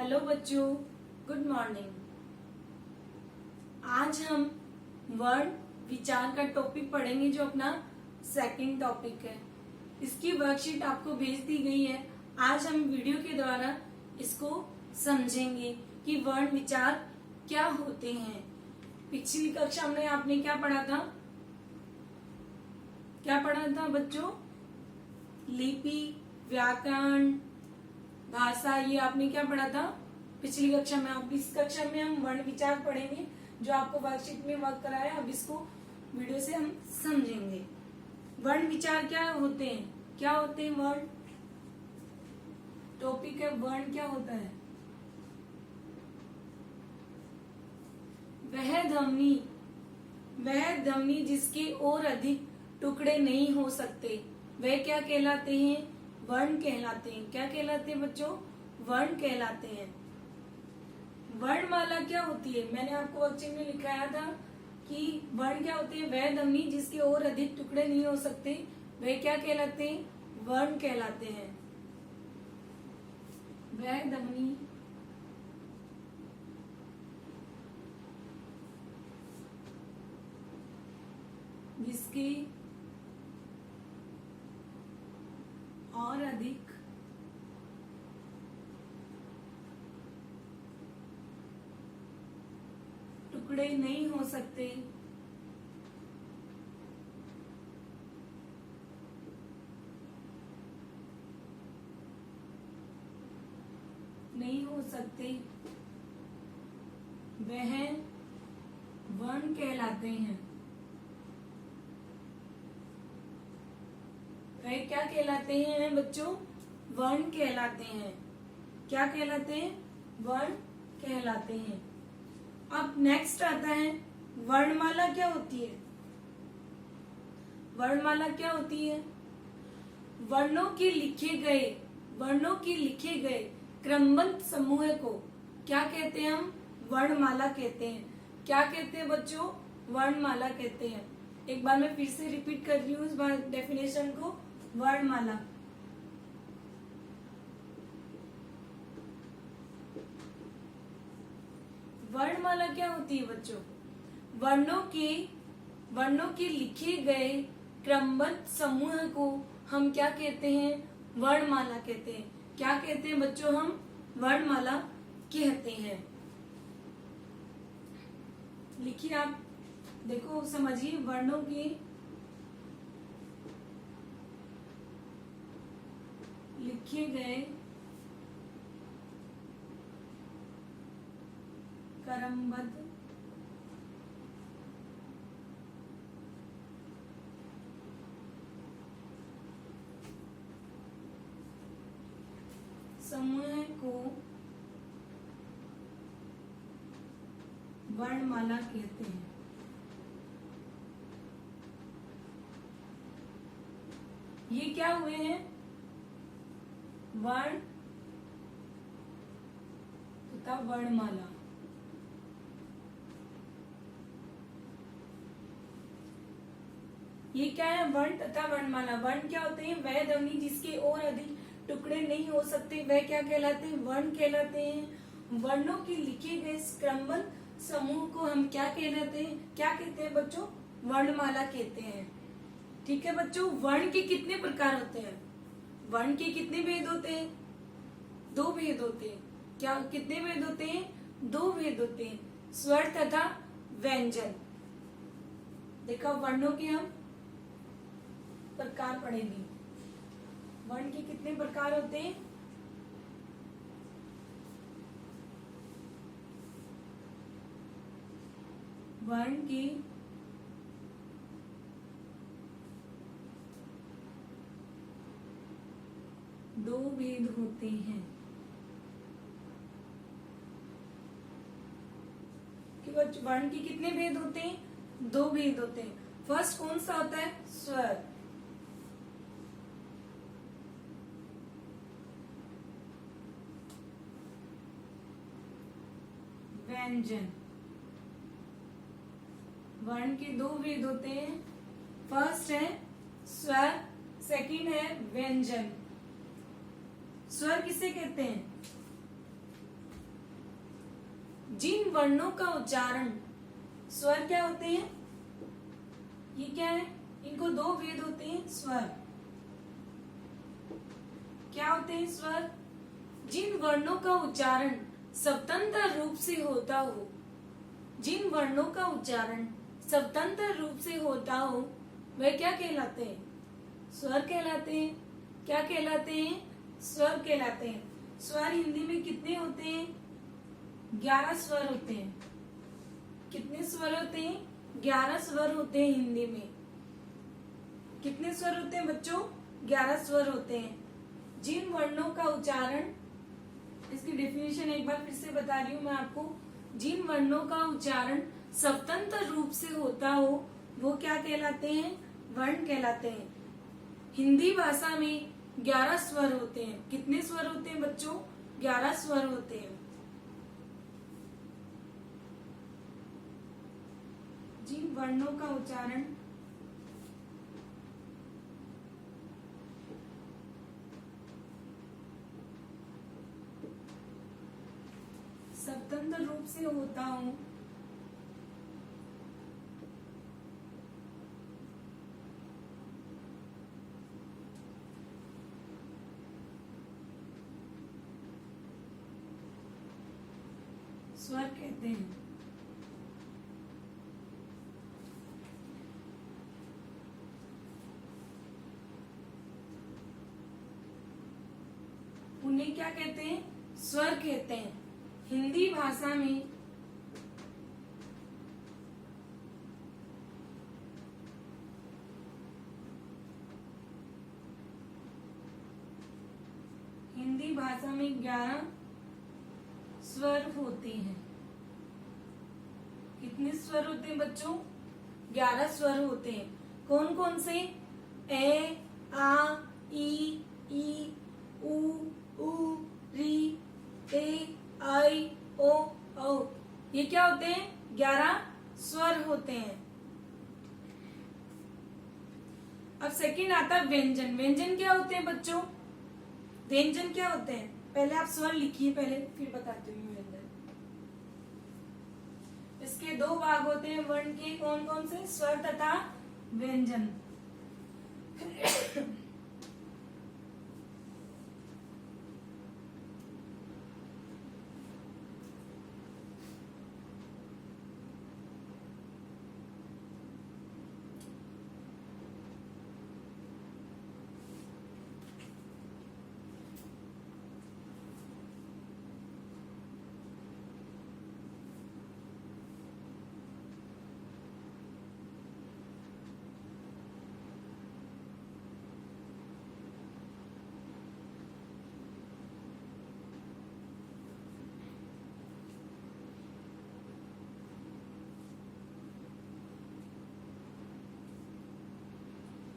Hello बच्चों, good morning. आज हम वर्ण विचार का टॉपिक पढ़ेंगे जो अपना सेकंड टॉपिक है। इसकी वर्कशीट आपको भेज दी गई है। आज हम वीडियो के द्वारा इसको समझेंगे कि वर्ण विचार क्या होते हैं। पिछली कक्षा में आपने क्या पढ़ा था? क्या पढ़ा था बच्चों? लिपि, व्याकरण, भाषा, ये आपने क्या पढ़ा था पिछली कक्षा में। अब इस कक्षा में हम वर्ण विचार पढ़ेंगे जो आपको वर्कशीट में वर्क कराया। अब इसको वीडियो से हम समझेंगे। वर्ण विचार क्या होते हैं? क्या होते हैं वर्ण? टॉपिक है वर्ण क्या होता है? वह ध्वनि जिसके और अधिक टुकड़े नहीं हो सकते वह क्या कहलाते हैं? वर्ण कहलाते हैं। क्या कहलाते हैं बच्चों? वर्ण कहलाते हैं। वर्णमाला क्या होती है? मैंने आपको वर्कशीट में लिखाया था कि वर्ण क्या होते हैं? वह ध्वनि जिसके और अधिक टुकड़े नहीं हो सकते वह क्या कहलाते हैं? वर्ण कहलाते हैं। वह ध्वनि जिसके और अधिक टुकड़े नहीं हो सकते वह वर्ण कहलाते हैं। वह क्या कहलाते हैं बच्चों? वर्ण कहलाते हैं। क्या कहलाते हैं? वर्ण कहलाते हैं। अब नेक्स्ट आता है वर्णमाला क्या होती है? वर्णमाला क्या होती है? वर्णों के लिखे गए क्रमबद्ध समूह को क्या कहते हैं? हम वर्णमाला कहते हैं। क्या कहते हैं बच्चों? वर्णमाला कहते हैं। एक बार मैं फिर से रिपीट कर रही हूँ इस बार डेफिनेशन को। वर्णमाला वर्णमाला क्या होती है बच्चों? वर्णों के लिखे गए क्रमबद्ध समूह को हम क्या कहते हैं? वर्णमाला कहते हैं। क्या कहते हैं बच्चों? हम वर्णमाला कहते हैं। लिखिए, आप देखो, समझिए। वर्णों के लिखे गए क्रमबद्ध समूह को वर्णमाला कहते हैं। ये क्या हुए हैं? वर्ण तथा वर्णमाला। ये क्या है? वर्ण तथा वर्णमाला। वर्ण क्या होते हैं? वह ध्वनि जिसके और अधिक टुकड़े नहीं हो सकते वह क्या कहलाते हैं? वर्ण कहलाते हैं। वर्णों के लिखे गए क्रमबद्ध समूह को हम क्या कहलाते हैं? क्या कहते हैं बच्चों? वर्णमाला कहते हैं। ठीक है बच्चों। वर्ण के कितने प्रकार होते हैं? वर्ण के कितने भेद होते हैं? 2 भेद होते हैं। क्या कितने भेद होते हैं? 2 भेद होते हैं, स्वर तथा व्यंजन। देखो, वर्णों के हम प्रकार पढ़ेंगे। वर्ण के कितने प्रकार होते हैं? वर्ण के 2 भेद होते हैं। कि वर्ण के कितने भेद होते हैं? 2 भेद होते हैं। फर्स्ट कौन सा होता है? स्वर। व्यंजन। वर्ण के 2 भेद होते हैं। फर्स्ट है स्वर, सेकंड है व्यंजन। स्वर किसे कहते हैं? जिन वर्णों का उच्चारण, स्वर क्या होते हैं, ये क्या है, इनको दो भेद होते हैं। स्वर क्या होते हैं, स्वर जिन वर्णों का उच्चारण स्वतंत्र रूप से होता हो, जिन वर्णों का उच्चारण स्वतंत्र रूप से होता हो वह क्या कहलाते हैं, स्वर कहलाते हैं। क्या कहलाते हैं, स्वर कहलाते हैं। स्वर हिंदी में कितने होते हैं, 11 स्वर होते हैं। कितने स्वर होते हैं, 11 स्वर होते हैं हिंदी में। कितने स्वर होते हैं बच्चों, 11 स्वर होते हैं। जिन वर्णों का उच्चारण, इसकी डेफिनेशन एक बार फिर से बता रही हूँ मैं आपको। जिन वर्णों का उच्चारण स्वतंत्र रूप से होता हो वो क्या कहलाते हैं, वर्ण कहलाते हैं। हिंदी भाषा में 11 स्वर होते हैं। कितने स्वर होते हैं बच्चों, 11 स्वर होते हैं। जिन वर्णों का उच्चारण स्वतंत्र रूप से होता हो स्वर कहते हैं। उन्हें क्या कहते हैं, स्वर कहते हैं। हिंदी भाषा में हिंदी भाषा में 11 स्वर होते हैं। कितने स्वर होते हैं बच्चों, 11 स्वर होते हैं। कौन कौन से, ए, आ, ई, उ, री, ए, आई, ओ, औ। ये क्या होते हैं, 11 स्वर होते हैं। अब सेकंड आता है व्यंजन। व्यंजन क्या होते हैं बच्चों, व्यंजन क्या होते हैं, पहले आप स्वर लिखिए पहले, फिर बताती हूँ व्यंजन। इसके दो भाग होते हैं वर्ण के, कौन कौन से, स्वर तथा व्यंजन।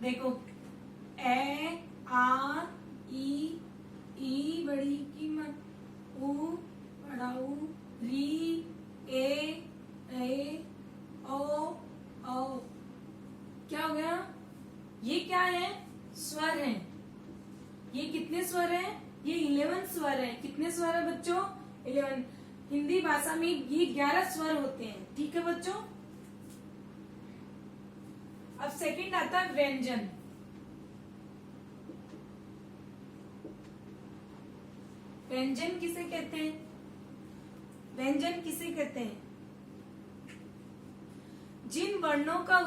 देखो, ए, आ, ई बड़ी कीमत, उ बड़ा उ, री, ए, ओ, क्या हो गया, ये क्या है, स्वर है। ये कितने स्वर है, ये 11 स्वर है। कितने स्वर है बच्चों, 11। हिंदी भाषा में ये 11 स्वर होते हैं। ठीक है बच्चों। अब सेकंड आता है व्यंजन। व्यंजन किसे कहते हैं, व्यंजन किसे कहते हैं, जिन वर्णों का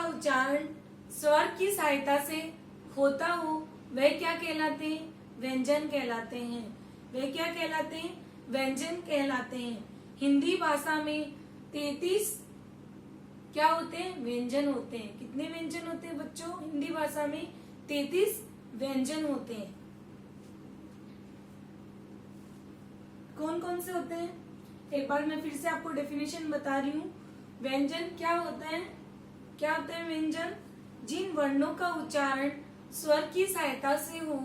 उच्चारण स्वर की सहायता से होता हो वह क्या कहलाते हैं, व्यंजन कहलाते हैं। वे क्या कहलाते हैं, व्यंजन कहलाते हैं। हिंदी भाषा में 33 क्या होते हैं, व्यंजन होते हैं। कितने व्यंजन होते हैं बच्चों, हिंदी भाषा में 33 व्यंजन होते हैं। कौन कौन से होते हैं, एक बार मैं फिर से आपको डेफिनेशन बता रही हूँ। व्यंजन क्या होता है, व्यंजन जिन वर्णों का उच्चारण स्वर की सहायता से हो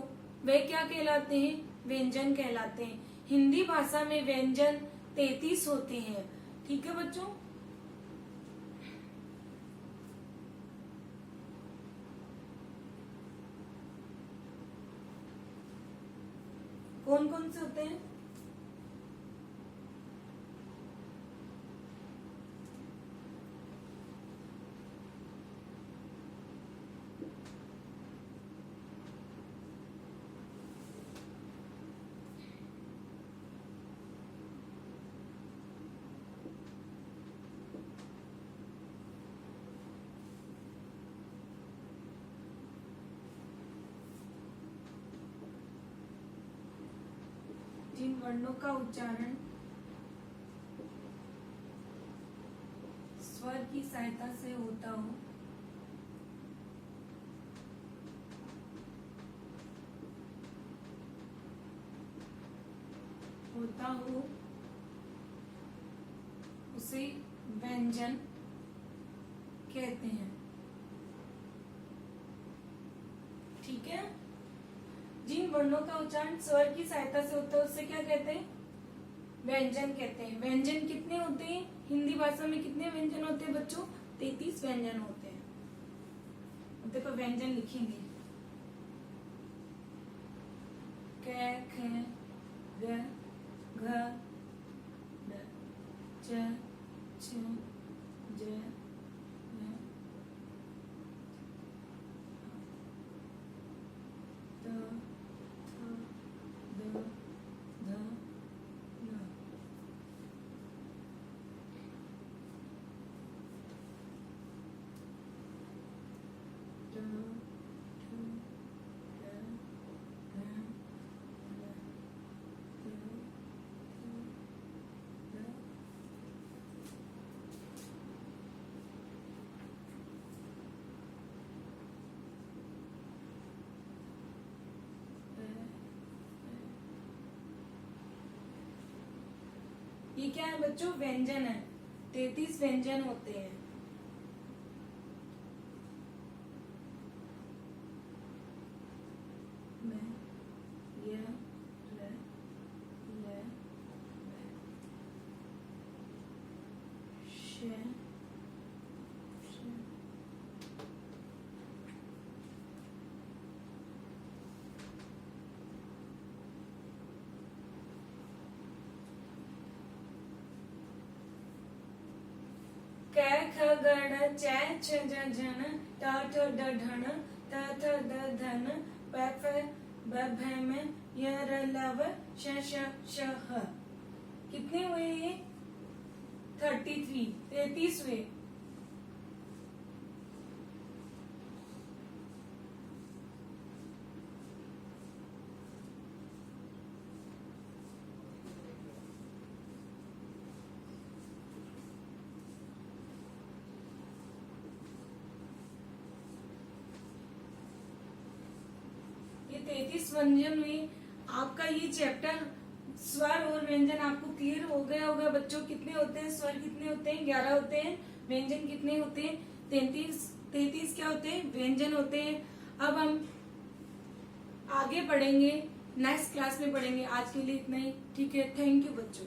वे क्या कहलाते हैं, व्यंजन कहलाते हैं। हिंदी भाषा में व्यंजन 33 होते हैं। ठीक है बच्चों। कौन कौन से होते हैं, जिन वर्णों का उच्चारण स्वर की सहायता से होता हो उसे व्यंजन कहते हैं। ठीक है, जिन वर्णों का उच्चारण स्वर की सहायता से होता है उससे क्या कहते हैं? व्यंजन कहते हैं। व्यंजन कितने होते हैं? हिंदी भाषा में कितने व्यंजन होते हैं बच्चों? 33 व्यंजन होते हैं। देखो व्यंजन लिखेंगे, क ख ग घ ढ च छ ज झ त थ द ध न। ये क्या है बच्चों? व्यंजन है। 33 व्यंजन होते हैं। क ख ग ढ च छ ज झ ट ठ ड ढ ण त थ द ध न प फ ब भ म य र ल व श श श ह। कितने हुए ये? 33 हुए। ये 33 व्यंजन हुए। आपका ये चैप्टर स्वर और व्यंजन आपको क्लियर हो गया होगा बच्चों। कितने होते हैं स्वर? कितने होते हैं? 11 होते हैं। व्यंजन कितने होते हैं? 33 क्या होते हैं? व्यंजन होते हैं। अब हम आगे पढ़ेंगे, नेक्स्ट क्लास में पढ़ेंगे। आज के लिए इतना ही। ठीक है, थैंक यू बच्चों।